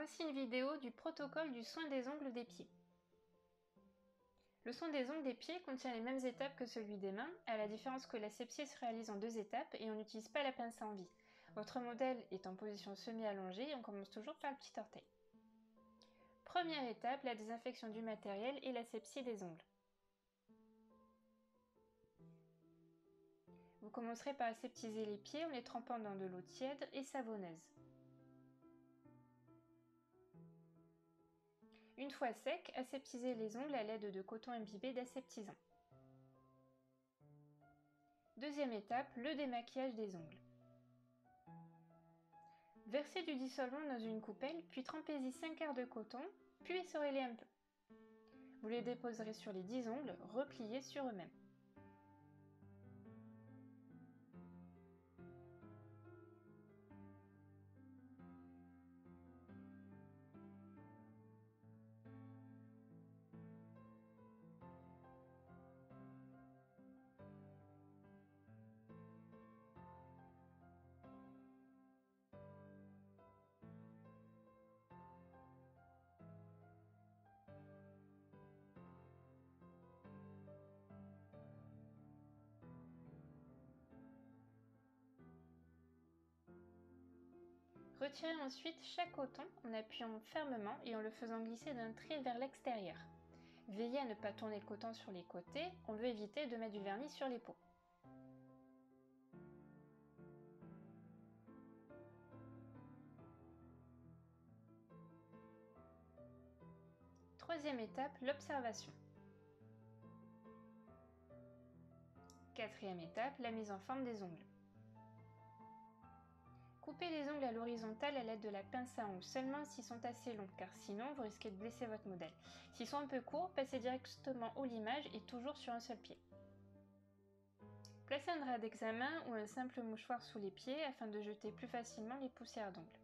Voici une vidéo du protocole du soin des ongles des pieds. Le soin des ongles des pieds contient les mêmes étapes que celui des mains, à la différence que l'asepsie se réalise en 2 étapes et on n'utilise pas la pince à envie. Votre modèle est en position semi-allongée et on commence toujours par le petit orteil. Première étape, la désinfection du matériel et l'asepsie des ongles. Vous commencerez par aseptiser les pieds en les trempant dans de l'eau tiède et savonneuse. Une fois secs, aseptisez les ongles à l'aide de coton imbibé d'aseptisant. Deuxième étape, le démaquillage des ongles. Versez du dissolvant dans une coupelle, puis trempez-y 5 quarts de coton, puis essorez-les un peu. Vous les déposerez sur les 10 ongles, repliés sur eux-mêmes. Retirez ensuite chaque coton en appuyant fermement et en le faisant glisser d'un trait vers l'extérieur. Veillez à ne pas tourner le coton sur les côtés, on veut éviter de mettre du vernis sur les peaux. Troisième étape, l'observation. Quatrième étape, la mise en forme des ongles. Coupez les ongles à l'horizontale à l'aide de la pince à ongles, seulement s'ils sont assez longs, car sinon vous risquez de blesser votre modèle. S'ils sont un peu courts, passez directement au limage et toujours sur un seul pied. Placez un drap d'examen ou un simple mouchoir sous les pieds afin de jeter plus facilement les poussières d'ongles.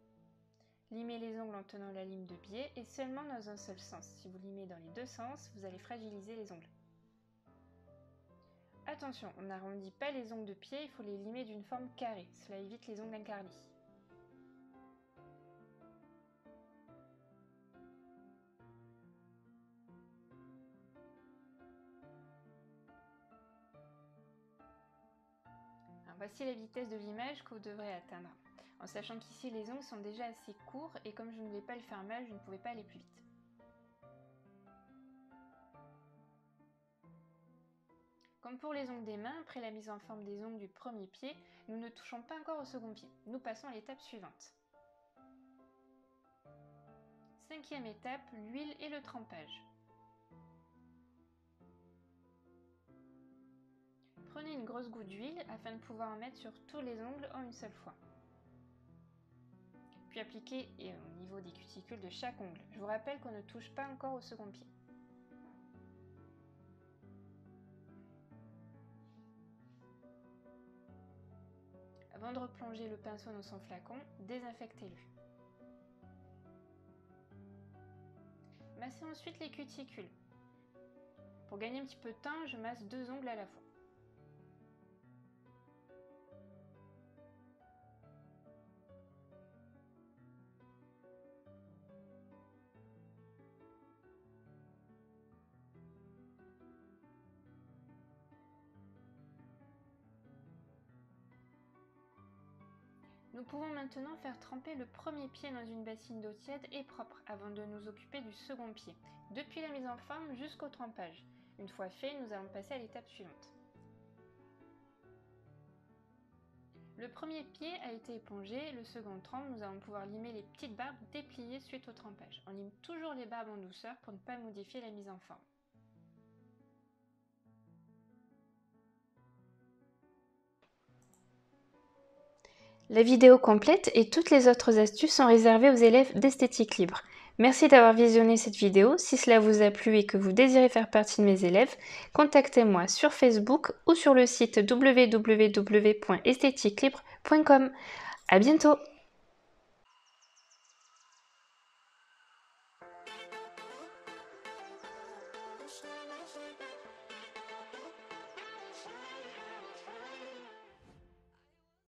Limez les ongles en tenant la lime de biais et seulement dans un seul sens. Si vous limez dans les deux sens, vous allez fragiliser les ongles. Attention, on n'arrondit pas les ongles de pied, il faut les limer d'une forme carrée, cela évite les ongles incarnés. Voici la vitesse de limage que vous devrez atteindre, en sachant qu'ici les ongles sont déjà assez courts et comme je ne voulais pas le faire mal, je ne pouvais pas aller plus vite. Comme pour les ongles des mains, après la mise en forme des ongles du premier pied, nous ne touchons pas encore au second pied. Nous passons à l'étape suivante. Cinquième étape, l'huile et le trempage. Prenez une grosse goutte d'huile afin de pouvoir en mettre sur tous les ongles en une seule fois. Puis appliquez au niveau des cuticules de chaque ongle. Je vous rappelle qu'on ne touche pas encore au second pied. Avant de replonger le pinceau dans son flacon, désinfectez-le. Massez ensuite les cuticules. Pour gagner un petit peu de temps, je masse 2 ongles à la fois. Nous pouvons maintenant faire tremper le premier pied dans une bassine d'eau tiède et propre avant de nous occuper du second pied, depuis la mise en forme jusqu'au trempage. Une fois fait, nous allons passer à l'étape suivante. Le premier pied a été épongé, le second trempe, nous allons pouvoir limer les petites barbes dépliées suite au trempage. On lime toujours les barbes en douceur pour ne pas modifier la mise en forme. La vidéo complète et toutes les autres astuces sont réservées aux élèves d'Esthétique Libre. Merci d'avoir visionné cette vidéo. Si cela vous a plu et que vous désirez faire partie de mes élèves, contactez-moi sur Facebook ou sur le site www.esthétiquelibre.com. À bientôt!